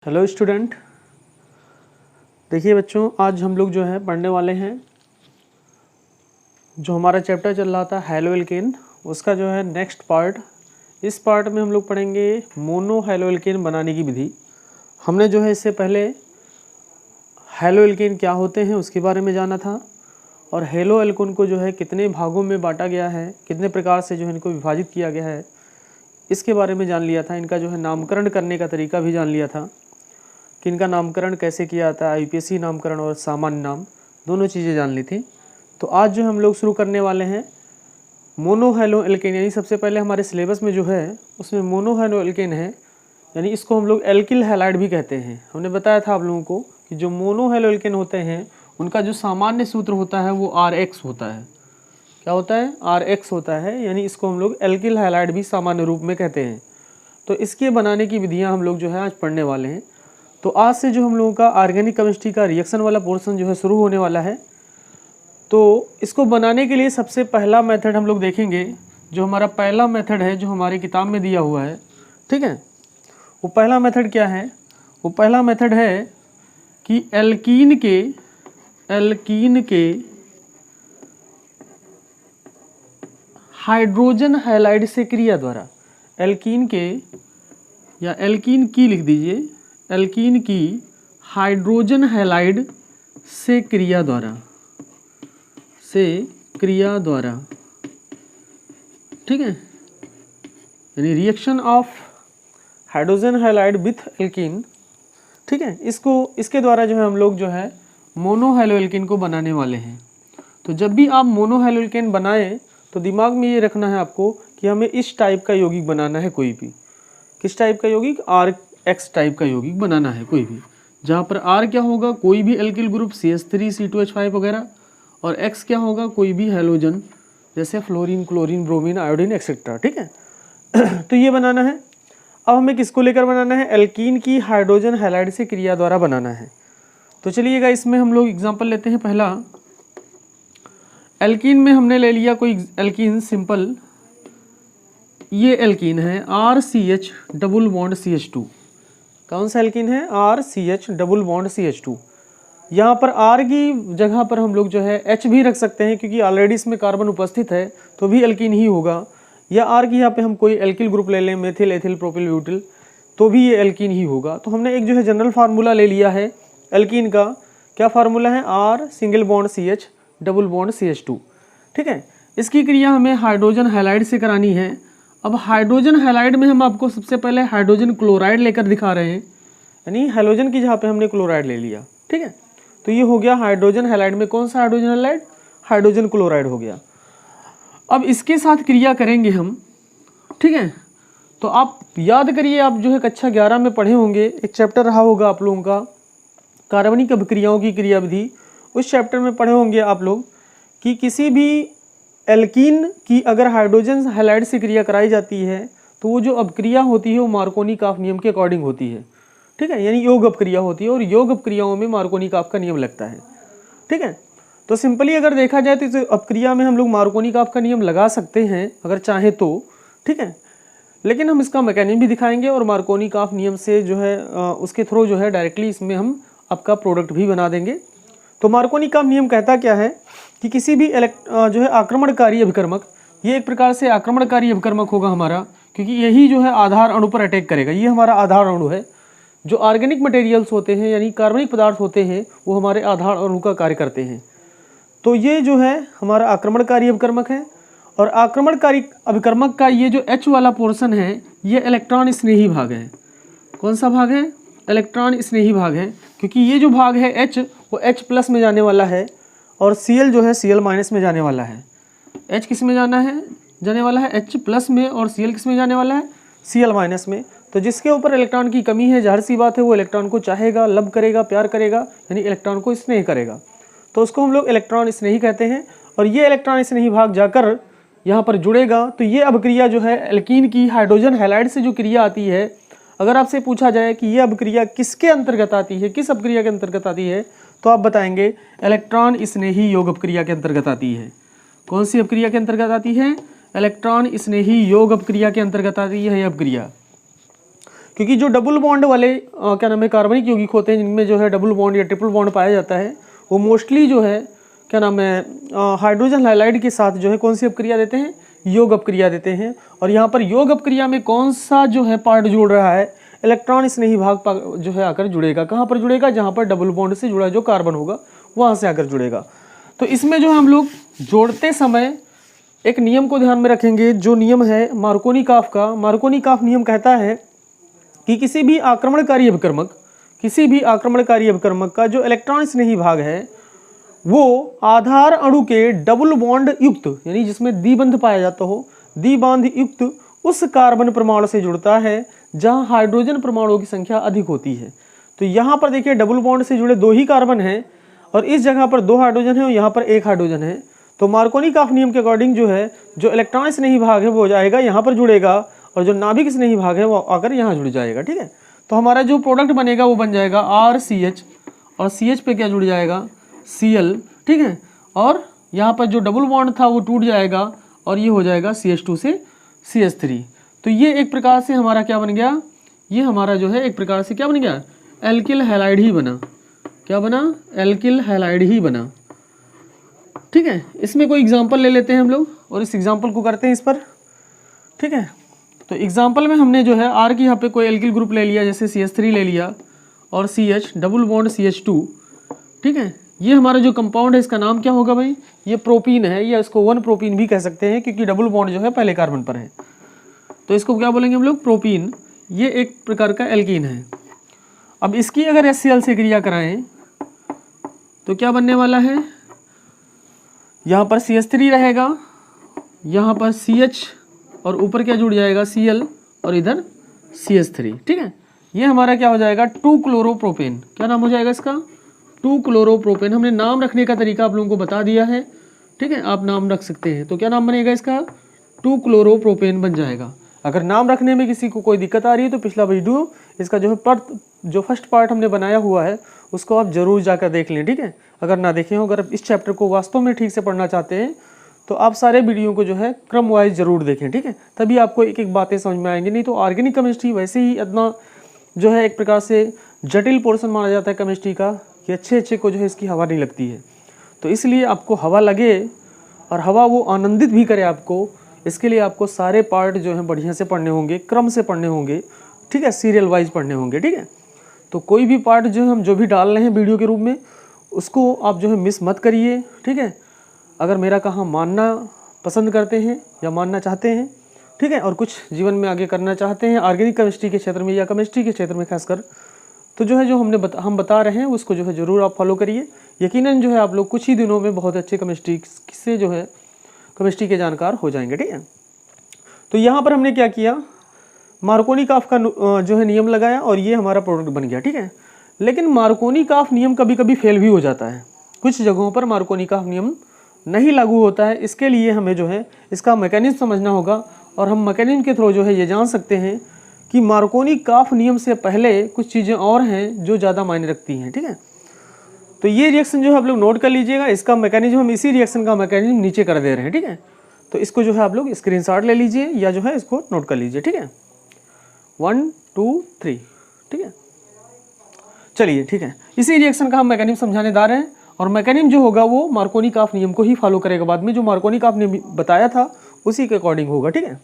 Hello student, देखिए बच्चों, आज हम लोग जो है पढ़ने वाले हैं जो हमारा चैप्टर चल रहा था हैलो एल्केन, उसका जो है नेक्स्ट पार्ट। इस पार्ट में हम लोग पढ़ेंगे मोनो हैलो एल्केन बनाने की विधि। हमने जो है इससे पहले हैलो एल्केन क्या होते हैं उसके बारे में जाना था, और हैलो एल्केन को जो है कितने भागों में बांटा गया है, कितने प्रकार से जो है इनको विभाजित किया गया है, इसके बारे में जान लिया था। इनका जो है नामकरण करने का तरीका भी जान लिया था कि इनका नामकरण कैसे किया जाता है, आईपीएसी नामकरण और सामान्य नाम, दोनों चीज़ें जान ली थी। तो आज जो हम लोग शुरू करने वाले हैं मोनो हैलो एल्केन, यानी सबसे पहले हमारे सिलेबस में जो है उसमें मोनो हैलो एल्केन है, यानी इसको हम लोग एल्किल हैलाइड भी कहते हैं। हमने बताया था आप लोगों को कि जो मोनो हैलो एल्केन होते हैं उनका जो सामान्य सूत्र होता है वो RX होता है। क्या होता है? RX होता है, यानी इसको हम लोग एल्किल हैलाइड भी सामान्य रूप में कहते हैं। तो इसके बनाने की विधियाँ हम लोग जो है आज पढ़ने वाले हैं। तो आज से जो हम लोगों का ऑर्गेनिक केमिस्ट्री का रिएक्शन वाला पोर्शन जो है शुरू होने वाला है। तो इसको बनाने के लिए सबसे पहला मेथड हम लोग देखेंगे, जो हमारा पहला मेथड है जो हमारी किताब में दिया हुआ है। ठीक है, वो पहला मेथड क्या है? वो पहला मेथड है कि एल्कीन के हाइड्रोजन हैलाइड से क्रिया द्वारा, एल्कीन के या एल्कीन की लिख दीजिए, एल्कीन की हाइड्रोजन हैलाइड से क्रिया द्वारा, ठीक है, यानी reaction of hydrogen halide with alkene. ठीक है, इसके द्वारा जो है हम लोग जो है मोनो हैलो एल्केन को बनाने वाले हैं। तो जब भी आप मोनो हैलो एल्केन बनाएं तो दिमाग में ये रखना है आपको कि हमें इस टाइप का यौगिक बनाना है। कोई भी किस टाइप का यौगिक? RX टाइप का यौगिक बनाना है कोई भी, जहाँ पर R क्या होगा? कोई भी एल्किल ग्रुप CH3 C2H5 वगैरह, और X क्या होगा? कोई भी हैलोजन जैसे fluorine, chlorine, bromine, iodine etcetera. ठीक है तो ये बनाना है। अब हमें किसको लेकर बनाना है? एल्कीन की हाइड्रोजन हैलाइड से क्रिया द्वारा बनाना है। तो चलिएगा, इसमें हम लोग एग्जाम्पल लेते हैं। पहला एल्कीन में हमने ले लिया कोई एल्कीन सिंपल, ये एल्कीन है RCH डबल बॉन्ड CH2। कौन सा एल्कीन है? RCH double bond CH2। यहाँ पर R की जगह पर हम लोग जो है H भी रख सकते हैं, क्योंकि ऑलरेडी इसमें कार्बन उपस्थित है तो भी एल्कीन ही होगा। या R की यहाँ पे हम कोई एल्किल ग्रुप ले लें, मेथिल, एथिल, प्रोपिल, ब्यूटिल, तो भी ये एल्कीन ही होगा। तो हमने एक जो है जनरल फार्मूला ले लिया है एल्कीन का। क्या फार्मूला है? R single bond CH double bond CH2। ठीक है, इसकी क्रिया हमें हाइड्रोजन हैलाइड से करानी है। अब हाइड्रोजन हैलाइड में हम आपको सबसे पहले हाइड्रोजन क्लोराइड लेकर दिखा रहे हैं, यानी हाइड्रोजन की जगह पे हमने क्लोराइड ले लिया। ठीक है, तो ये हो गया हाइड्रोजन हैलाइड में कौन सा हाइड्रोजन हैलाइड? हाइड्रोजन क्लोराइड हो गया। अब इसके साथ क्रिया करेंगे हम। ठीक है, तो आप याद करिए, आप जो है कक्षा 11 में पढ़े होंगे, एक चैप्टर रहा होगा आप लोगों का कार्बनिक अभिक्रियाओं की क्रिया विधि। उस चैप्टर में पढ़े होंगे आप लोग कि किसी भी एल्कीन की अगर हाइड्रोजन हैलाइड से क्रिया कराई जाती है तो वो जो अपक्रिया होती है वो मार्कोनी-काफ नियम के अकॉर्डिंग होती है। ठीक है, यानी योग अपक्रिया होती है, और योग अपक्रियाओं में मार्कोनी-काफ का नियम लगता है। ठीक है, तो सिंपली अगर देखा जाए तो इस अपक्रिया में हम लोग मार्कोनी-काफ का नियम लगा सकते हैं अगर चाहे तो। ठीक है, लेकिन हम इसका मैकेनिज्म भी दिखाएंगे, और मार्कोनी-काफ नियम से जो है उसके थ्रू जो है डायरेक्टली इसमें हम आपका प्रोडक्ट भी बना देंगे। तो मार्कोनी-काफ नियम कहता क्या है कि किसी भी जो है आक्रमणकारी अभिकर्मक, ये एक प्रकार से आक्रमणकारी अभिकर्मक होगा हमारा, क्योंकि यही जो है आधार अणु पर अटैक करेगा। ये हमारा आधार अणु है। जो ऑर्गेनिक मटेरियल्स होते हैं यानी कार्बनिक पदार्थ होते हैं वो हमारे आधार अणु का कार्य करते हैं। तो ये जो है हमारा आक्रमणकारी अभिकर्मक है, और आक्रमणकारी अभिकर्मक का ये जो H वाला पोर्शन है ये इलेक्ट्रॉन स्नेही भाग है। कौन सा भाग है? इलेक्ट्रॉन स्नेही भाग है, क्योंकि ये जो भाग है H वो H+ में जाने वाला है, और Cl जो है Cl- में जाने वाला है। H किस में जाना है? जाने वाला है H+ में, और Cl किस में जाने वाला है? Cl- में। तो जिसके ऊपर इलेक्ट्रॉन की कमी है, जाहिर सी बात है वो इलेक्ट्रॉन को चाहेगा, लब करेगा, प्यार करेगा, यानी इलेक्ट्रॉन को स्नेह करेगा। तो उसको हम लोग इलेक्ट्रॉन स्नेही कहते हैं। और ये इलेक्ट्रॉन स्नेही भाग जाकर यहाँ पर जुड़ेगा। तो ये अभिक्रिया जो है एल्कीन की हाइड्रोजन हैलाइड से जो क्रिया आती है, अगर आपसे पूछा जाए कि ये अभिक्रिया किसके अंतर्गत आती है, किस अपक्रिया के अंतर्गत आती है, तो आप बताएंगे इलेक्ट्रॉन स्नेही योग अपक्रिया के अंतर्गत आती है। कौन सी अपक्रिया के अंतर्गत आती है? इलेक्ट्रॉन स्नेही योग अपक्रिया के अंतर्गत आती है यह अपक्रिया। क्योंकि जो डबल बॉन्ड वाले क्या नाम है कार्बनिक यौगिक होते हैं जिनमें जो है डबल बॉन्ड या ट्रिपल बॉन्ड पाया जाता है, वो मोस्टली जो है क्या नाम है हाइड्रोजन हाइलाइड के साथ जो है कौन सी अपक्रिया देते हैं, योग अपक्रिया देते हैं। और यहाँ पर योग अपक्रिया में कौन सा जो है पार्ट जुड़ रहा है, इलेक्ट्रॉन स्नेही भाग जो है आकर जुड़ेगा। कहाँ पर जुड़ेगा, जहाँ पर डबल बॉन्ड से जुड़ा जो कार्बन होगा वहाँ से आकर जुड़ेगा। तो इसमें जो हम लोग जोड़ते समय एक नियम को ध्यान में रखेंगे, जो नियम है मार्कोनी-काफ का। मार्कोनी-काफ नियम कहता है कि किसी भी आक्रमणकारी अभिकर्मक का जो इलेक्ट्रॉन स्नेही भाग है वो आधार अणु के डबल बॉन्ड युक्त, यानी जिसमें द्विबंध पाया जाता हो, द्विबंध युक्त उस कार्बन परमाणु से जुड़ता है जहां हाइड्रोजन परमाणुओं की संख्या अधिक होती है। तो यहाँ पर देखिए डबल बॉन्ड से जुड़े 2 ही कार्बन हैं और इस जगह पर 2 हाइड्रोजन है और यहाँ पर 1 हाइड्रोजन है। तो मार्कोनी-काफ नियम के अकॉर्डिंग जो है जो इलेक्ट्रॉन स्नेही भाग है वो हो जाएगा यहाँ पर जुड़ेगा और जो नाभिक स्नेही भाग है वो आकर यहाँ जुड़ जाएगा। ठीक है, तो हमारा जो प्रोडक्ट बनेगा वो बन जाएगा RCH और CH पे क्या जुड़ जाएगा, Cl। ठीक है, और यहाँ पर जो डबल बॉन्ड था वो टूट जाएगा और ये हो जाएगा CH2 से CH3। तो ये एक प्रकार से हमारा क्या बन गया, ये हमारा जो है एक प्रकार से क्या बन गया, एल्किल हैलाइड ही बना। क्या बना, एल्किल हैलाइड ही बना। ठीक है, इसमें कोई एग्जांपल ले लेते हैं हम लोग और इस एग्जांपल को करते हैं इस पर। ठीक है, तो एग्जांपल में हमने जो है R की यहाँ पे कोई एल्किल ग्रुप ले लिया, जैसे CH3 ले लिया और CH डबल बॉन्ड CH2। ठीक है, ये हमारा जो कंपाउंड है इसका नाम क्या होगा भाई, ये प्रोपीन है, या इसको 1 प्रोपीन भी कह सकते हैं क्योंकि डबल बॉन्ड जो है पहले कार्बन पर है। तो इसको क्या बोलेंगे हम लोग, प्रोपीन। ये एक प्रकार का एल्कीन है। अब इसकी अगर HCl से क्रिया कराएं तो क्या बनने वाला है, यहाँ पर CH3 रहेगा, यहाँ पर CH और ऊपर क्या जुड़ जाएगा Cl और इधर CH3। ठीक है, ये हमारा क्या हो जाएगा 2-क्लोरोप्रोपेन। क्या नाम हो जाएगा इसका, 2-क्लोरोप्रोपेन। हमने नाम रखने का तरीका आप लोगों को बता दिया है। ठीक है, आप नाम रख सकते हैं। तो क्या नाम बनेगा इसका, 2-क्लोरोप्रोपेन बन जाएगा। अगर नाम रखने में किसी को कोई दिक्कत आ रही है तो पिछला वीडियो इसका जो है जो फर्स्ट पार्ट हमने बनाया हुआ है उसको आप जरूर जाकर देख लें। ठीक है, अगर ना देखें हो, अगर इस चैप्टर को वास्तव में ठीक से पढ़ना चाहते हैं तो आप सारे वीडियो को जो है क्रम वाइज जरूर देखें। ठीक है, तभी आपको एक एक बातें समझ में आएंगी। नहीं तो ऑर्गेनिक केमिस्ट्री वैसे ही इतना जो है एक प्रकार से जटिल पोर्शन माना जाता है केमिस्ट्री का कि अच्छे को जो है इसकी हवा नहीं लगती है। तो इसलिए आपको हवा लगे और हवा वो आनंदित भी करे आपको, इसके लिए आपको सारे पार्ट जो हैं बढ़िया से पढ़ने होंगे, क्रम से पढ़ने होंगे। ठीक है, सीरियल वाइज पढ़ने होंगे। ठीक है, तो कोई भी पार्ट जो है हम जो भी डाल रहे हैं वीडियो के रूप में उसको आप जो है मिस मत करिए। ठीक है, अगर मेरा कहा मानना पसंद करते हैं या मानना चाहते हैं, ठीक है, और कुछ जीवन में आगे करना चाहते हैं ऑर्गेनिक केमिस्ट्री के क्षेत्र में या केमिस्ट्री के क्षेत्र में खासकर, तो जो है जो हम बता रहे हैं उसको जो है ज़रूर आप फॉलो करिए। यकीनन जो है आप लोग कुछ ही दिनों में बहुत अच्छे केमिस्ट्री से जो है केमिस्ट्री के जानकार हो जाएंगे। ठीक है, तो यहाँ पर हमने क्या किया, मार्कोनी-काफ का जो है नियम लगाया और ये हमारा प्रोडक्ट बन गया। ठीक है, लेकिन मार्कोनी-काफ नियम कभी कभी फेल भी हो जाता है, कुछ जगहों पर मार्कोनी-काफ नियम नहीं लागू होता है। इसके लिए हमें जो है इसका मैकेनिज्म समझना होगा और हम मैकेनिज्म के थ्रू जो है ये जान सकते हैं कि मार्कोनी-काफ नियम से पहले कुछ चीज़ें और हैं जो ज़्यादा मायने रखती हैं। ठीक है, तो ये रिएक्शन जो है आप लोग नोट कर लीजिएगा, इसका मैकेनिज्म हम इसी रिएक्शन का मैकेनिज्म नीचे कर दे रहे हैं। ठीक है, तो इसको जो है आप लोग स्क्रीनशॉट ले लीजिए या जो है इसको नोट कर लीजिए। ठीक है, 1 2 3। ठीक है, चलिए ठीक है, इसी रिएक्शन का हम मैकेनिज्म समझाने जा रहे हैं और मैकेनिज्म जो होगा वो मार्कोनी-काफ नियम को ही फॉलो करेगा। बाद में जो मार्कोनी-काफ नियम बताया था उसी के अकॉर्डिंग होगा। ठीक है,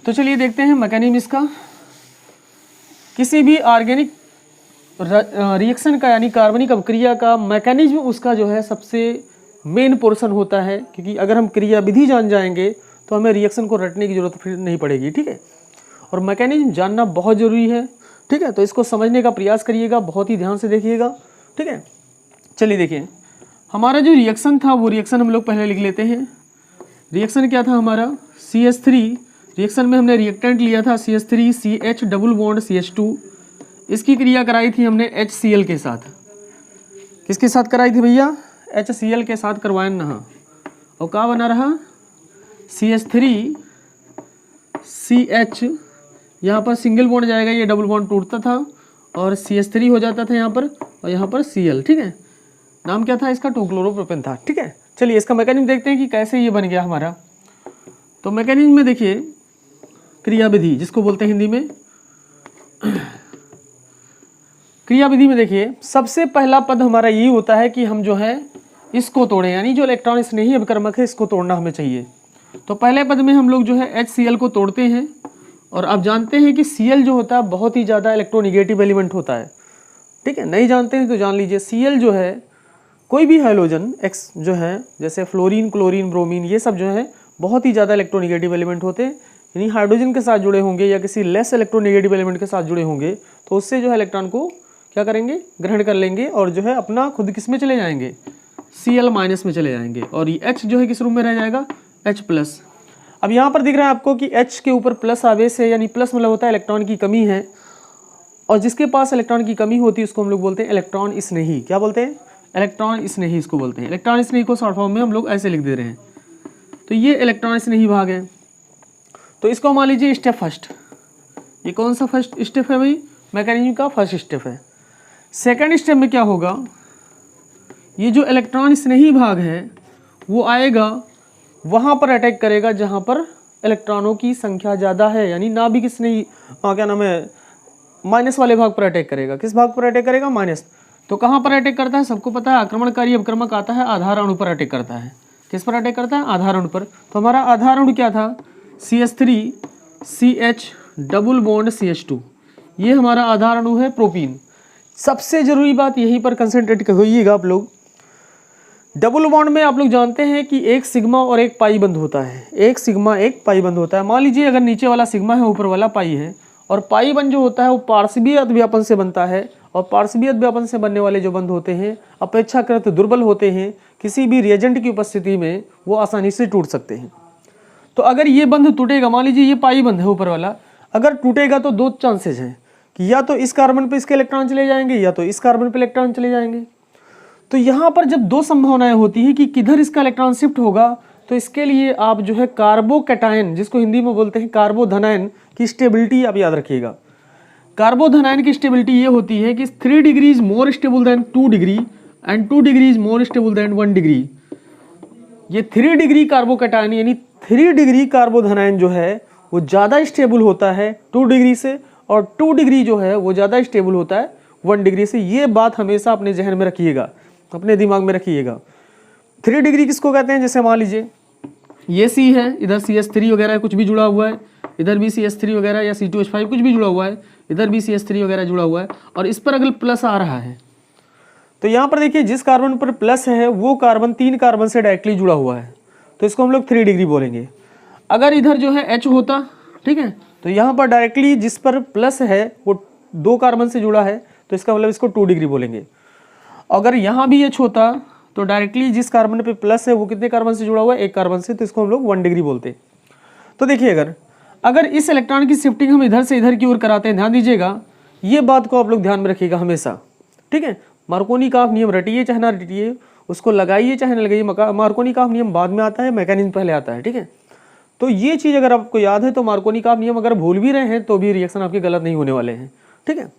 तो चलिए देखते हैं मैकेनिज्म इसका। किसी भी ऑर्गेनिक रिएक्शन का यानी कार्बनिक अपक्रिया का मैकेनिज्म उसका जो है सबसे मेन पोर्शन होता है, क्योंकि अगर हम क्रिया विधि जान जाएंगे तो हमें रिएक्शन को रटने की जरूरत फिर नहीं पड़ेगी। ठीक है, और मैकेनिज्म जानना बहुत ज़रूरी है। ठीक है, तो इसको समझने का प्रयास करिएगा, बहुत ही ध्यान से देखिएगा। ठीक है, चलिए देखिए हमारा जो रिएक्शन था वो रिएक्शन हम लोग पहले लिख लेते हैं। रिएक्शन क्या था हमारा, CH3। रिएक्शन में हमने रिएक्टेंट लिया था CH3 CH double bond CH2। इसकी क्रिया कराई थी हमने HCl के साथ। किसके साथ कराई थी भैया, HCl के साथ करवाएं ना। और क्या बना रहा, CH3 CH, यहाँ पर सिंगल बॉन्ड जाएगा, ये डबल बॉन्ड टूटता था और CH3 हो जाता था यहाँ पर और यहाँ पर Cl। ठीक है, नाम क्या था इसका, 2-क्लोरोप्रोपेन था। ठीक है, चलिए इसका मैकेनिज्म देखते हैं कि कैसे ये बन गया हमारा। तो मैकेनिज्म में देखिए क्रिया विधि जिसको बोलते हैं हिंदी में क्रियाविधि में देखिए सबसे पहला पद हमारा ये होता है कि हम जो है इसको तोड़ें, यानी जो इलेक्ट्रॉन स्नेही अभिकर्मक है इसको तोड़ना हमें चाहिए। तो पहले पद में हम लोग जो है HCl को तोड़ते हैं, और आप जानते हैं कि Cl जो होता है बहुत ही ज़्यादा इलेक्ट्रोनिगेटिव एलिमेंट होता है, ठीक है। नहीं जानते हैं तो जान लीजिए, Cl जो है कोई भी हाइड्रोजन X जो है जैसे फ्लोरीन, क्लोरीन, ब्रोमीन, ये सब जो है बहुत ही ज़्यादा इलेक्ट्रोनिगेटिव एलिमेंट होते हैं, यानी हाइड्रोजन के साथ जुड़े होंगे या किसी लेस इलेक्ट्रोनिगेटिव एलिमेंट के साथ जुड़े होंगे तो उससे जो है इलेक्ट्रॉन को क्या करेंगे, ग्रहण कर लेंगे और जो है अपना खुद किस में चले जाएंगे, Cl- में चले जाएंगे, और ये H जो है किस रूप में रह जाएगा, H+। अब यहाँ पर दिख रहा है आपको कि H के ऊपर प्लस आवेश है, यानी प्लस मतलब होता है इलेक्ट्रॉन की कमी है, और जिसके पास इलेक्ट्रॉन की कमी होती है उसको हम लोग बोलते हैं इलेक्ट्रॉन स्नेही। क्या बोलते हैं, इलेक्ट्रॉन स्नेही इसको बोलते हैं। इलेक्ट्रॉन स्नेही को शॉर्ट फॉर्म में हम लोग ऐसे लिख दे रहे हैं। तो ये इलेक्ट्रॉन स्नेही भाग है, तो इसको मान लीजिए स्टेप फर्स्ट। ये कौन सा फर्स्ट स्टेप है भाई, मैकेनिज्म का फर्स्ट स्टेप है। सेकंड स्टेप में क्या होगा, ये जो इलेक्ट्रॉन स्नेही भाग है वो आएगा वहाँ पर अटैक करेगा जहाँ पर इलेक्ट्रॉनों की संख्या ज़्यादा है, यानी नाभिक स्नेही क्या नाम है, माइनस वाले भाग पर अटैक करेगा। किस भाग पर अटैक करेगा, माइनस। तो कहाँ पर अटैक करता है, सबको पता है आक्रमणकारी अभिकर्मक आता है आधार अणु पर अटैक करता है। किस पर अटैक करता है, आधार अणु पर। तो हमारा आधार अणु क्या था, CH3CH डबल बॉन्ड CH2, ये हमारा आधार अणु है प्रोपीन। सबसे जरूरी बात यहीं पर कंसंट्रेट होइएगा आप लोग। डबल बॉन्ड में आप लोग जानते हैं कि एक सिग्मा और एक पाई बंध होता है, एक सिग्मा एक पाई बंध होता है। मान लीजिए अगर नीचे वाला सिग्मा है ऊपर वाला पाई है, और पाई बंध जो होता है वो पार्श्वीय अध्यव्यापन से बनता है, और पार्श्वीय अध्यव्यापन से बनने वाले जो बंध होते हैं अपेक्षाकृत दुर्बल होते हैं, किसी भी रिएजेंट की उपस्थिति में वो आसानी से टूट सकते हैं। तो अगर ये बंध टूटेगा, मान लीजिए ये पाई बंध है ऊपर वाला, अगर टूटेगा तो दो चांसेस हैं कि या तो इस कार्बन पे इसके इलेक्ट्रॉन चले जाएंगे या तो इस कार्बन पे इलेक्ट्रॉन चले जाएंगे। तो यहाँ पर जब दो संभावनाएं होती हैं कि किधर इसका इलेक्ट्रॉन शिफ्ट होगा, तो इसके लिए आप जो है कार्बोकैटायन, जिसको हिंदी में बोलते हैं कार्बोधनायन, की स्टेबिलिटी आप याद रखिएगा। कार्बोधनायन की स्टेबिलिटी ये होती है कि 3 degree is more stable then 2 degree and 2 degree is more stable then 1 degree. ये 3 डिग्री कार्बोकैटायन यानी 3 डिग्री कार्बोधनायन जो है वो ज़्यादा स्टेबल होता है 2 डिग्री से, और 2 डिग्री जो है वो ज़्यादा स्टेबल होता है 1 डिग्री से। ये बात हमेशा अपने जहन में रखिएगा, अपने दिमाग में रखिएगा। 3 डिग्री किसको कहते हैं, जैसे मान लीजिए ये C है, इधर CH3 वगैरह कुछ भी जुड़ा हुआ है, इधर भी CH3 वगैरह या C2H5 कुछ भी जुड़ा हुआ है, इधर भी CH3 वगैरह जुड़ा हुआ है, और इस पर अगर प्लस आ रहा है तो यहाँ पर देखिए जिस कार्बन पर प्लस है वो कार्बन 3 कार्बन से डायरेक्टली जुड़ा हुआ है, तो इसको हम लोग 3 डिग्री बोलेंगे। अगर इधर जो है H होता, ठीक है, तो यहाँ पर डायरेक्टली जिस पर प्लस है वो 2 कार्बन से जुड़ा है, तो इसका मतलब इसको 2 डिग्री बोलेंगे। अगर यहाँ भी H होता तो डायरेक्टली जिस कार्बन पे प्लस है वो कितने कार्बन से जुड़ा हुआ है, 1 कार्बन से, तो इसको हम लोग 1 डिग्री बोलते हैं। तो देखिए अगर इस इलेक्ट्रॉन की शिफ्टिंग हम इधर से इधर की ओर कराते हैं, ध्यान दीजिएगा, ये बात को आप लोग ध्यान में रखिएगा हमेशा, ठीक है। मार्कोनी का नियम रटिए चाहे ना रटिए, उसको लगाइए चाहे ना लगाइए, मार्कोनी का नियम बाद में आता है, मैकेनिज्म पहले आता है, ठीक है। तो ये चीज़ अगर आपको याद है तो मार्कोनी का नियम अगर भूल भी रहे हैं तो भी रिएक्शन आपके गलत नहीं होने वाले हैं, ठीक है।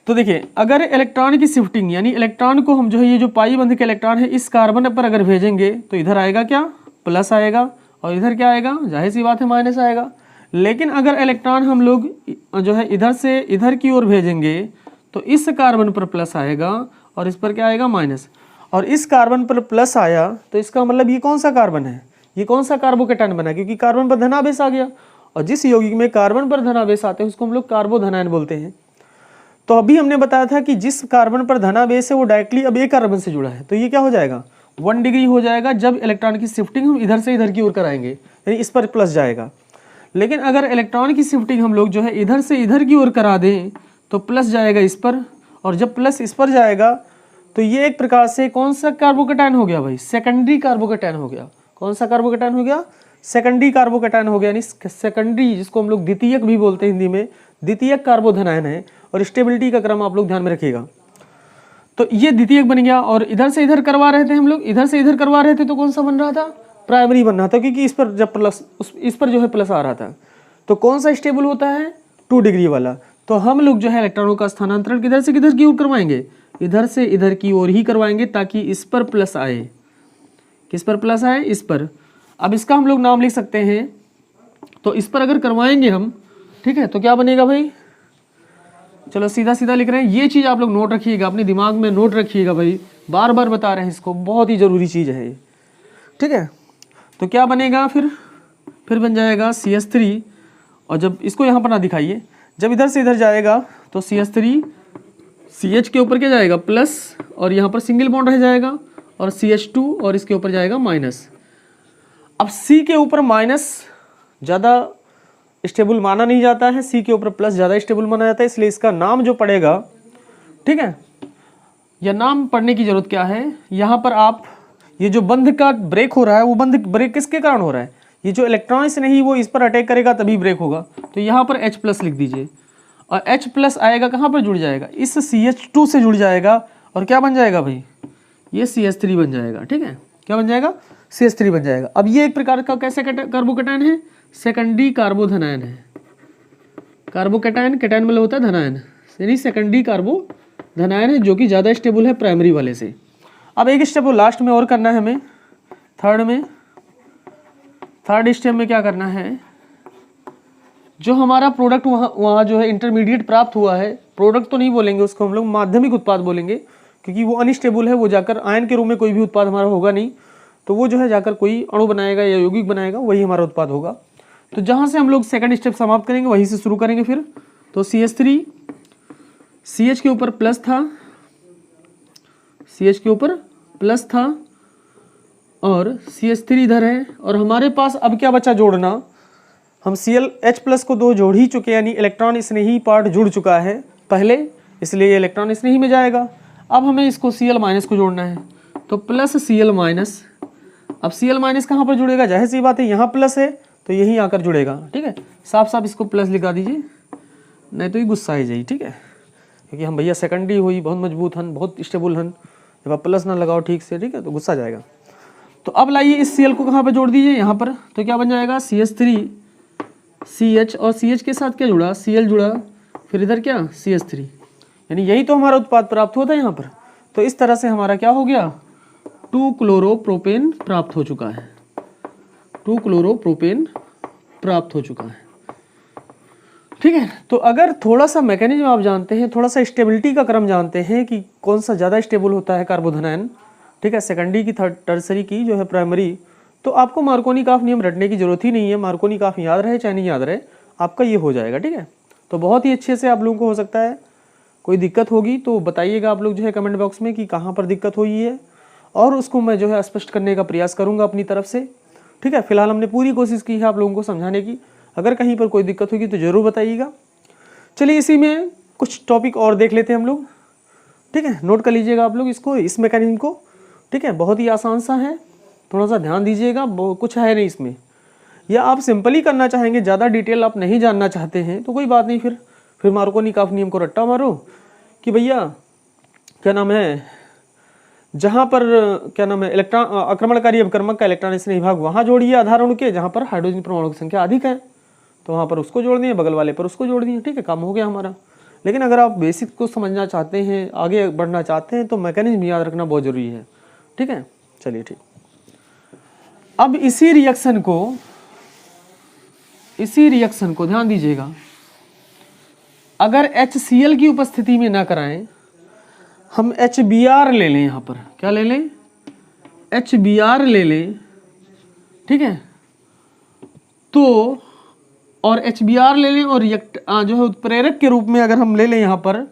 तो देखिए अगर इलेक्ट्रॉन की शिफ्टिंग यानी इलेक्ट्रॉन को हम जो है ये जो पाई बंध के इलेक्ट्रॉन है इस कार्बन पर अगर भेजेंगे तो इधर आएगा क्या, प्लस आएगा, और इधर क्या आएगा, जाहिर सी बात है माइनस आएगा। लेकिन अगर इलेक्ट्रॉन हम लोग जो है इधर से इधर की ओर भेजेंगे तो इस कार्बन पर प्लस आएगा और इस पर क्या आएगा, माइनस। और इस कार्बन पर प्लस आया तो इसका मतलब ये कौन सा कार्बन है, ये कौन सा कार्बोकैटायन बना, क्योंकि कार्बन पर धनावेश आ गया, और जिस यौगिक में कार्बन पर धनावेश आते हैं उसको हम लोग कार्बोधनायन बोलते हैं। तो अभी हमने बताया था कि जिस कार्बन पर धनावेश है वो डायरेक्टली अब एक कार्बन से जुड़ा है, तो ये क्या हो जाएगा, 1 डिग्री हो जाएगा जब इलेक्ट्रॉन की शिफ्टिंग हम इधर से इधर की ओर कराएंगे, यानी इस पर प्लस जाएगा। लेकिन अगर इलेक्ट्रॉन की शिफ्टिंग हम लोग जो है इधर से इधर की ओर करा दें तो प्लस जाएगा इस पर, और जब प्लस इस पर जाएगा तो ये एक प्रकार से कौन सा कार्बोकैटायन हो गया भाई, सेकेंडरी कार्बोकैटायन हो गया। कौन सा कार्बोकैटायन हो गया, सेकेंडरी कार्बोकैटायन हो गया, यानी सेकेंडरी जिसको हम लोग द्वितीयक भी बोलते हैं हिंदी में, द्वितीयक कार्बोधनायन है। और स्टेबिलिटी का क्रम आप लोग ध्यान में रखिएगा। तो ये द्वितीयक बन गया, और इधर से इधर करवा रहे थे हम लोग, इधर से इधर करवा रहे थे तो कौन सा बन रहा था, प्राइमरी बन रहा था, क्योंकि इस पर जब प्लस इस पर जो है प्लस आ रहा था। तो कौन सा स्टेबल होता है, 2 डिग्री वाला। तो हम लोग जो है इलेक्ट्रॉनों का स्थानांतरण किधर से किधर की ओर करवाएंगे, इधर से इधर की ओर ही करवाएंगे, ताकि इस पर प्लस आए। किस पर प्लस आए, इस पर। अब इसका हम लोग नाम लिख सकते हैं, तो इस पर अगर करवाएंगे हम, ठीक है, तो क्या बनेगा भाई, चलो सीधा सीधा लिख रहे हैं, ये चीज़ आप लोग नोट रखिएगा, अपने दिमाग में नोट रखिएगा भाई, बार बार बता रहे हैं इसको, बहुत ही ज़रूरी चीज़ है ये, ठीक है। तो क्या बनेगा फिर बन जाएगा CH3, और जब इसको यहाँ पर ना दिखाइए, जब इधर से इधर जाएगा तो CH3 CH के ऊपर क्या जाएगा प्लस, और यहाँ पर सिंगल बॉन्ड रह जाएगा, और CH2 और इसके ऊपर जाएगा माइनस। अब C के ऊपर माइनस ज़्यादा स्टेबल माना नहीं जाता है, C के ऊपर प्लस ज़्यादा स्टेबल माना जाता है, इसलिए इसका नाम जो पड़ेगा, ठीक है, यह नाम पढ़ने की जरूरत क्या है, यहाँ पर आप ये जो बंध का ब्रेक हो रहा है, वो बंध ब्रेक किसके कारण हो रहा है, ये जो इलेक्ट्रॉन्स नहीं वो इस पर अटैक करेगा तभी ब्रेक होगा। तो यहाँ पर H+ लिख दीजिए, और H+ आएगा कहाँ पर जुड़ जाएगा, इस CH2 से जुड़ जाएगा, और क्या बन जाएगा भाई, ये CH3 बन जाएगा, ठीक है, क्या बन जाएगा, CH3 बन जाएगा। अब ये एक प्रकार का कैसे कार्बोकैटायन है, सेकेंडरी कार्बोधनायन है। कार्बोकैटायन, कैटायन मतलब होता है धनायन, यानी सेकेंडरी कार्बोधनायन है, जो कि ज़्यादा स्टेबल है प्राइमरी वाले से। अब एक स्टेप लास्ट में और करना है हमें, थर्ड स्टेप में क्या करना है, जो हमारा प्रोडक्ट वहाँ जो है इंटरमीडिएट प्राप्त हुआ है, प्रोडक्ट तो नहीं बोलेंगे उसको हम लोग, माध्यमिक उत्पाद बोलेंगे, क्योंकि वो अनस्टेबल है, वो जाकर आयन के रूप में कोई भी उत्पाद हमारा होगा नहीं, तो वो जो है जाकर कोई अणु बनाएगा या यौगिक बनाएगा, वही हमारा उत्पाद होगा। तो जहाँ से हम लोग सेकंड स्टेप समाप्त करेंगे वहीं से शुरू करेंगे फिर। तो CH3 CH के ऊपर प्लस था, CH के ऊपर प्लस था, और CH3 इधर है, और हमारे पास अब क्या बचा जोड़ना, हम H+ को 2 जोड़ ही चुके, यानी इलेक्ट्रॉन स्नेही पार्ट जुड़ चुका है पहले, इसलिए ये इलेक्ट्रॉन स्नेही में जाएगा। अब हमें इसको Cl- को जोड़ना है, तो प्लस Cl-। अब Cl- कहाँ पर जुड़ेगा, जाहिर सी बात है यहाँ प्लस है तो यहीं आकर जुड़ेगा, ठीक है, साफ साफ इसको प्लस लिखा दीजिए, नहीं तो ये गुस्सा ही जाइए, ठीक है, क्योंकि हम भैया सेकेंडरी हुई बहुत मजबूत हन, बहुत स्टेबल हन, जब आप प्लस ना लगाओ ठीक से, ठीक है, तो गुस्सा जाएगा। तो अब लाइए इस Cl को कहाँ पर जोड़ दीजिए, यहाँ पर, तो क्या बन जाएगा CH3 CH, और CH के साथ क्या जुड़ा, Cl जुड़ा, फिर इधर क्या CH3, यानी यही तो हमारा उत्पाद प्राप्त हुआ था यहाँ पर। तो इस तरह से हमारा क्या हो गया, 2-क्लोरोप्रोपेन प्राप्त हो चुका है, 2-क्लोरोप्रोपेन प्राप्त हो चुका है, ठीक है। तो अगर थोड़ा सा मैकेनिज्म आप जानते हैं, थोड़ा सा स्टेबिलिटी का क्रम जानते हैं कि कौन सा ज़्यादा स्टेबल होता है कार्बोधनायन, ठीक है, सेकेंडरी की टर्सरी की जो है प्राइमरी, तो आपको मार्कोनी-काफ नियम रटने की जरूरत ही नहीं है, मार्कोनी-काफ याद रहे चाहे नहीं याद रहे, आपका ये हो जाएगा, ठीक है। तो बहुत ही अच्छे से आप लोगों को हो सकता है, कोई दिक्कत होगी तो बताइएगा आप लोग जो है कमेंट बॉक्स में कि कहाँ पर दिक्कत हुई है, और उसको मैं जो है स्पष्ट करने का प्रयास करूँगा अपनी तरफ से, ठीक है। फिलहाल हमने पूरी कोशिश की है आप लोगों को समझाने की, अगर कहीं पर कोई दिक्कत होगी तो ज़रूर बताइएगा। चलिए इसी में कुछ टॉपिक और देख लेते हैं हम लोग, ठीक है, नोट कर लीजिएगा आप लोग इसको, इस मैकेनिज्म को, ठीक है, बहुत ही आसान सा है, थोड़ा सा ध्यान दीजिएगा, कुछ है नहीं इसमें, या आप सिंपली करना चाहेंगे, ज़्यादा डिटेल आप नहीं जानना चाहते हैं तो कोई बात नहीं, फिर मार्कोनी-काफ नियम को रट्टा मारो कि भैया क्या नाम है, जहाँ पर क्या नाम है इलेक्ट्रॉन आक्रमणकारी अवक्रमक का इलेक्ट्रॉन स्नेही भाग वहाँ जोड़िए आधार अणु के, जहाँ पर हाइड्रोजन परमाणु की संख्या अधिक है तो वहाँ पर उसको जोड़ दिए, बगल वाले पर उसको जोड़ दिए, ठीक है, काम हो गया हमारा। लेकिन अगर आप बेसिक को समझना चाहते हैं, आगे बढ़ना चाहते हैं, तो मैकेनिज्म याद रखना बहुत ज़रूरी है, ठीक है। चलिए ठीक, अब इसी रिएक्शन को ध्यान दीजिएगा, अगर HCl की उपस्थिति में ना कराएं, हम HBr ले लें, यहाँ पर क्या ले लें, HBr ले लें, ठीक है, तो और HBr ले लें, और जो है उत्प्रेरक के रूप में अगर हम ले लें यहाँ पर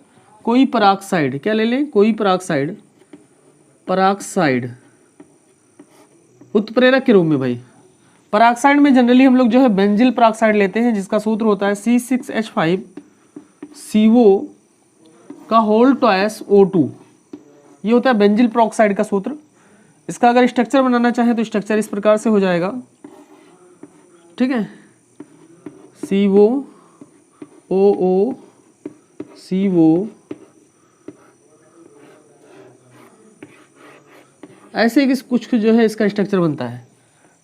कोई पराक्साइड, क्या ले लें, कोई पराक्साइड उत्प्रेरक के रूप में। भाई पराक्साइड में जनरली हम लोग जो है बेंजिल पराक्साइड लेते हैं, जिसका सूत्र होता है C6H5CO का होल टॉयस O2, ये होता है बेंजिल पेरोक्साइड का सूत्र। इसका अगर स्ट्रक्चर बनाना चाहें तो स्ट्रक्चर इस प्रकार से हो जाएगा, ठीक है, CO ऐसे कुछ जो है इसका स्ट्रक्चर बनता है,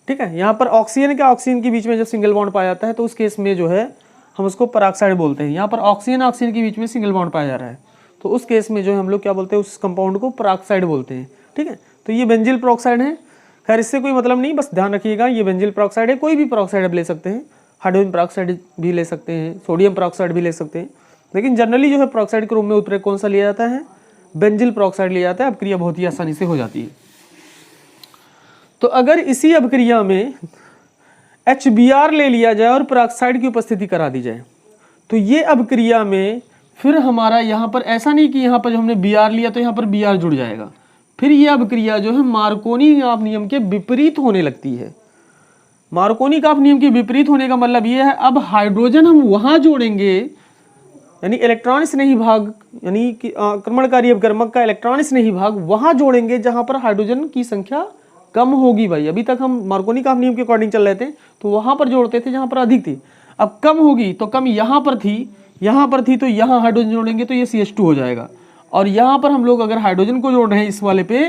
ठीक है। यहाँ पर ऑक्सीजन के बीच में जब सिंगल बॉन्ड पाया जाता है तो उस केस में जो है हम उसको पराक्साइड बोलते हैं। यहाँ पर ऑक्सीजन के बीच में सिंगल बॉन्ड पाया जा रहा है तो उस केस में जो है हम लोग क्या बोलते हैं, उस कंपाउंड को पराक्साइड बोलते हैं, ठीक है। तो ये बेंजिल पेरोक्साइड है, खैर इससे कोई मतलब नहीं, बस ध्यान रखिएगा ये बेंजिल पेरोक्साइड है, कोई भी पेरोक्साइड आप ले सकते हैं, हाइड्रोजन पेरोक्साइड भी ले सकते हैं, सोडियम पेरोक्साइड भी ले सकते हैं, लेकिन जनरली जो है पेरोक्साइड के रूप में उत्प्रेरक कौन सा लिया जाता है, बेंजिल पेरोक्साइड लिया जाता है। अपक्रिया बहुत ही आसानी से हो जाती है। तो अगर इसी अपक्रिया में HBr ले लिया जाए और पेरोक्साइड की उपस्थिति करा दी जाए, तो ये अपक्रिया में फिर हमारा यहाँ पर ऐसा नहीं कि यहाँ पर जो हमने Br लिया तो यहाँ पर Br जुड़ जाएगा, फिर ये अपक्रिया जो है मार्कोनी-काफ नियम के विपरीत होने लगती है। मार्कोनी-काफ नियम के विपरीत होने का मतलब ये है, अब हाइड्रोजन हम वहाँ जोड़ेंगे, यानी इलेक्ट्रॉन स्नेही भाग, यानी कि आक्रमणकारी अपकर्मक का इलेक्ट्रॉन स्नेही भाग वहाँ जोड़ेंगे जहाँ पर हाइड्रोजन की संख्या कम होगी। भाई अभी तक हम मार्कोनी-काफ नियम के अकॉर्डिंग चल रहे थे तो वहाँ पर जोड़ते थे जहाँ पर अधिक थी, अब कम होगी तो कम यहाँ पर थी तो यहाँ हाइड्रोजन जोड़ेंगे तो ये CH2 हो जाएगा। और यहाँ पर हम लोग अगर हाइड्रोजन को जोड़ रहे हैं इस वाले पे,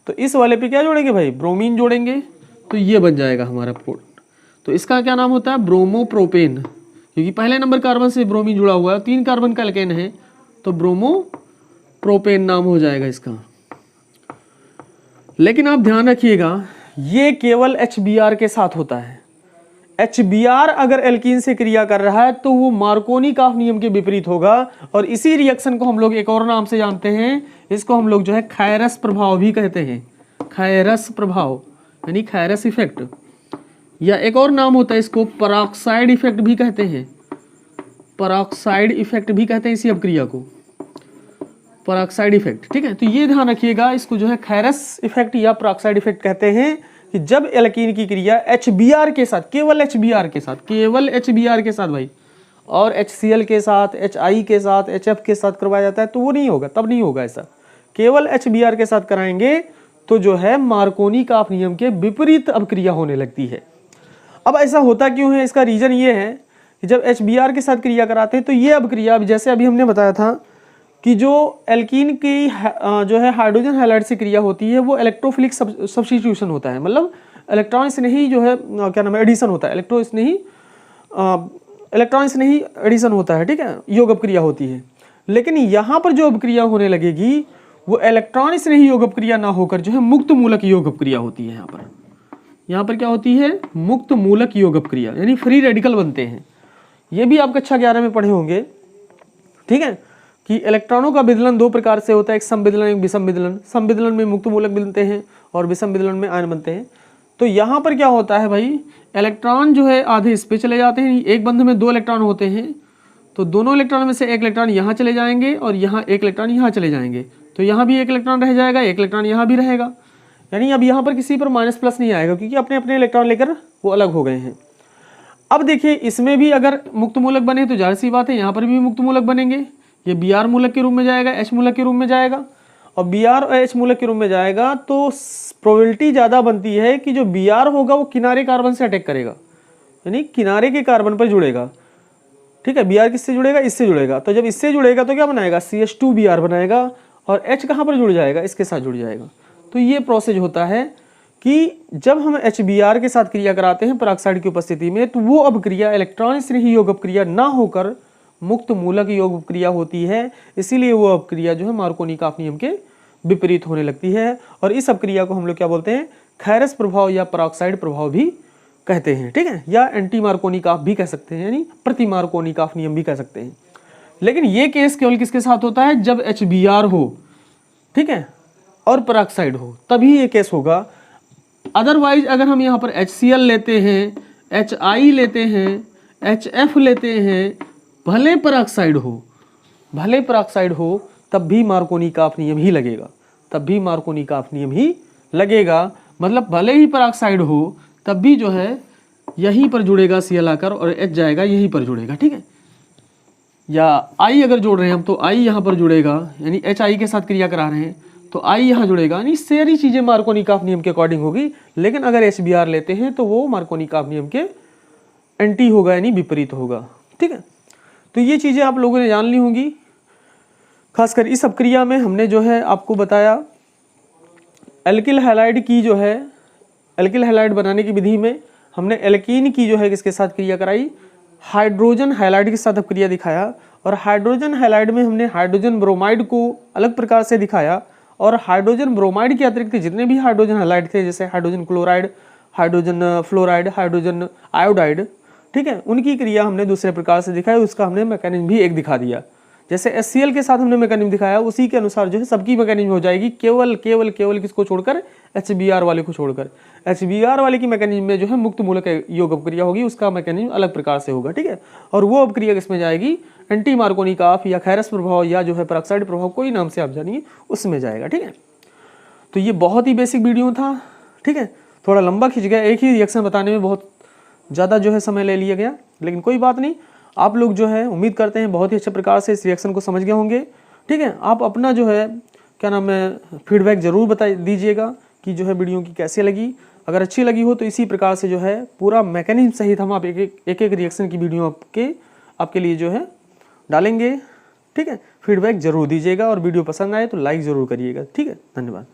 तो इस वाले पे क्या जोड़ेंगे भाई, ब्रोमीन जोड़ेंगे, तो ये बन जाएगा हमारा तो इसका क्या नाम होता है, ब्रोमोप्रोपेन, क्योंकि पहले नंबर कार्बन से ब्रोमीन जुड़ा हुआ है, 3 कार्बन का एल्केन है तो ब्रोमोप्रोपेन नाम हो जाएगा इसका। लेकिन आप ध्यान रखिएगा ये केवल HBr के साथ होता है। HBr अगर एल्कीन से क्रिया कर रहा है तो वो मार्कोनी-काफ नियम के विपरीत होगा। और इसी रिएक्शन को हम लोग एक और नाम से जानते हैं, इसको हम लोग जो है खायरस प्रभाव भी कहते हैं। खायरस प्रभाव यानी खायरस इफेक्ट, या एक और नाम होता है इसको पेरोक्साइड इफेक्ट भी कहते हैं। पेरोक्साइड इफेक्ट भी कहते हैं इसी अपक्रिया को, पेरोक्साइड इफेक्ट। ठीक है, तो ये ध्यान रखिएगा, इसको जो है खायरस इफेक्ट या पेरोक्साइड इफेक्ट कहते हैं कि जब एल्कीन की क्रिया HBr के साथ, केवल HBr के साथ भाई, और HCl के साथ, HI के साथ, HF के साथ करवाया जाता है तो वो नहीं होगा, तब नहीं होगा ऐसा। केवल HBr के साथ कराएंगे तो जो है मार्कोनी-काफ नियम के विपरीत अपक्रिया होने लगती है। अब ऐसा होता क्यों है, इसका रीजन ये है कि जब HBr के साथ क्रिया कराते हैं तो ये अपक्रिया, जैसे अभी हमने बताया था कि जो एल्कीन की जो है हाइड्रोजन हैलाइड से क्रिया होती है वो इलेक्ट्रोफिलिक सब्स्टिट्यूशन होता है, मतलब इलेक्ट्रॉन स्नेही जो है क्या नाम है, एडिशन होता है, इलेक्ट्रॉन स्नेही एडिशन होता है। ठीक है, योग अपक्रिया होती है। लेकिन यहाँ पर जो अपक्रिया होने लगेगी वो इलेक्ट्रॉन स्नेही योग अपक्रिया ना होकर जो है मुक्त मूलक योग अपक्रिया होती है। यहाँ पर क्या होती है, मुक्त मूलक योग अपक्रिया, यानी फ्री रेडिकल बनते हैं। ये भी आप कक्षा 11 में पढ़े होंगे। ठीक है, कि इलेक्ट्रॉनों का विदलन 2 प्रकार से होता है, एक संविदलन एक विषम विदलन। संविदलन में मुक्त मूलक बनते हैं और विषम विदलन में आयन बनते हैं। तो यहाँ पर क्या होता है भाई, इलेक्ट्रॉन जो है आधे इस पे चले जाते हैं, एक बंध में 2 इलेक्ट्रॉन होते हैं, तो दोनों इलेक्ट्रॉन में से एक इलेक्ट्रॉन यहाँ चले जाएंगे और यहाँ एक इलेक्ट्रॉन यहाँ चले जाएंगे, तो यहाँ भी एक इलेक्ट्रॉन रह जाएगा, एक इलेक्ट्रॉन यहाँ भी रहेगा, यानी अब यहाँ पर किसी पर माइनस प्लस नहीं आएगा क्योंकि अपने अपने इलेक्ट्रॉन लेकर वो अलग हो गए हैं। अब देखिए इसमें भी अगर मुक्त मूलक बने तो जाहिर सी बात है यहाँ पर भी मुक्त मूलक बनेंगे। ये Br मूलक के रूप में जाएगा, H मूलक के रूप में जाएगा, और Br और H मूलक के रूप में जाएगा तो प्रोबेबिलिटी ज़्यादा बनती है कि जो Br होगा वो किनारे कार्बन से अटैक करेगा, यानी किनारे के कार्बन पर जुड़ेगा। ठीक है, Br किससे जुड़ेगा, इससे जुड़ेगा, तो जब इससे जुड़ेगा तो क्या बनाएगा, CH2Br बनाएगा, और H कहाँ पर जुड़ जाएगा, इसके साथ जुड़ जाएगा। तो ये प्रोसेस होता है कि जब हम HBr के साथ क्रिया कराते हैं पेरोक्साइड की उपस्थिति में तो वो अपक्रिया इलेक्ट्रॉन स्नेही योग अपक्रिया ना होकर मुक्त मूलक योग अपक्रिया होती है, इसीलिए वो अपक्रिया जो है मार्कोनी-काफ नियम के विपरीत होने लगती है। और इस अपक्रिया को हम लोग क्या बोलते हैं, खायरस प्रभाव या पेरोक्साइड प्रभाव भी कहते हैं। ठीक है, या एंटी मार्कोनी-काफ भी कह सकते हैं, यानी प्रति मार्कोनी-काफ नियम भी कह सकते हैं। लेकिन ये केस केवल किसके साथ होता है, जब HBr हो, ठीक है, और पेरोक्साइड हो, तभी ये केस होगा। अदरवाइज अगर हम यहाँ पर HCl लेते हैं, HI लेते हैं, HF लेते हैं, भले पेरोक्साइड हो तब भी मार्कोनी-काफ नियम ही लगेगा, मतलब भले ही पेरोक्साइड हो तब भी जो है यहीं पर जुड़ेगा Cl आकर और H जाएगा यहीं पर जुड़ेगा। ठीक है, या I अगर जोड़ रहे हैं हम तो I यहाँ पर जुड़ेगा, यानी HI के साथ क्रिया करा रहे हैं तो I यहाँ जुड़ेगा, यानी सारी चीज़ें मार्कोनी-काफ नियम के अकॉर्डिंग होगी। लेकिन अगर HBr लेते हैं तो वो मार्कोनी-काफ नियम के एंटी होगा, यानी विपरीत होगा। ठीक है, तो ये चीज़ें आप लोगों ने जान ली होंगी। खासकर इस अपक्रिया में हमने जो है आपको बताया एल्किल हैलाइड की जो है, एल्किल हैलाइड बनाने की विधि में हमने एल्कीन की जो है किसके साथ क्रिया कराई, हाइड्रोजन हैलाइड के साथ अपक्रिया दिखाया। और हाइड्रोजन हैलाइड में हमने हाइड्रोजन ब्रोमाइड को अलग प्रकार से दिखाया, और हाइड्रोजन ब्रोमाइड के अतिरिक्त जितने भी हाइड्रोजन हैलाइड थे, जैसे hydrogen chloride, hydrogen fluoride, hydrogen iodide, ठीक है, उनकी क्रिया हमने दूसरे प्रकार से दिखाई, उसका हमने मैकेनिज्म भी एक दिखा दिया। जैसे HCl के साथ हमने मैकेनिज्म दिखाया, उसी के अनुसार जो है सबकी मैकेनिज्म हो जाएगी, केवल केवल केवल किसको छोड़कर, HBr वाले को छोड़कर। HBr वाले की मैकेनिज्म में जो है मुक्त मूलक योग अपक्रिया होगी, उसका मैकेनिज्म अलग प्रकार से होगा, ठीक है। और वो अपक्रिया किसमें जाएगी, एंटी मार्कोनिक ऑफ या खैरस प्रभाव या जो है पेरोक्साइड प्रभाव, कोई नाम से आप जानिए, उसमें जाएगा, ठीक है। तो ये बहुत ही बेसिक वीडियो था, ठीक है, थोड़ा लंबा खिंच गया, एक ही रिएक्शन बताने में बहुत ज़्यादा जो है समय ले लिया गया, लेकिन कोई बात नहीं, आप लोग जो है उम्मीद करते हैं बहुत ही अच्छे प्रकार से इस रिएक्शन को समझ गए होंगे, ठीक है। आप अपना जो है क्या नाम है फीडबैक ज़रूर बता दीजिएगा कि जो है वीडियो की कैसे लगी। अगर अच्छी लगी हो तो इसी प्रकार से जो है पूरा मैकेनिज्म सहित हम आप एक एक रिएक्शन की वीडियो आपके लिए जो है डालेंगे, ठीक है। फीडबैक जरूर दीजिएगा और वीडियो पसंद आए तो लाइक ज़रूर करिएगा, ठीक है। धन्यवाद।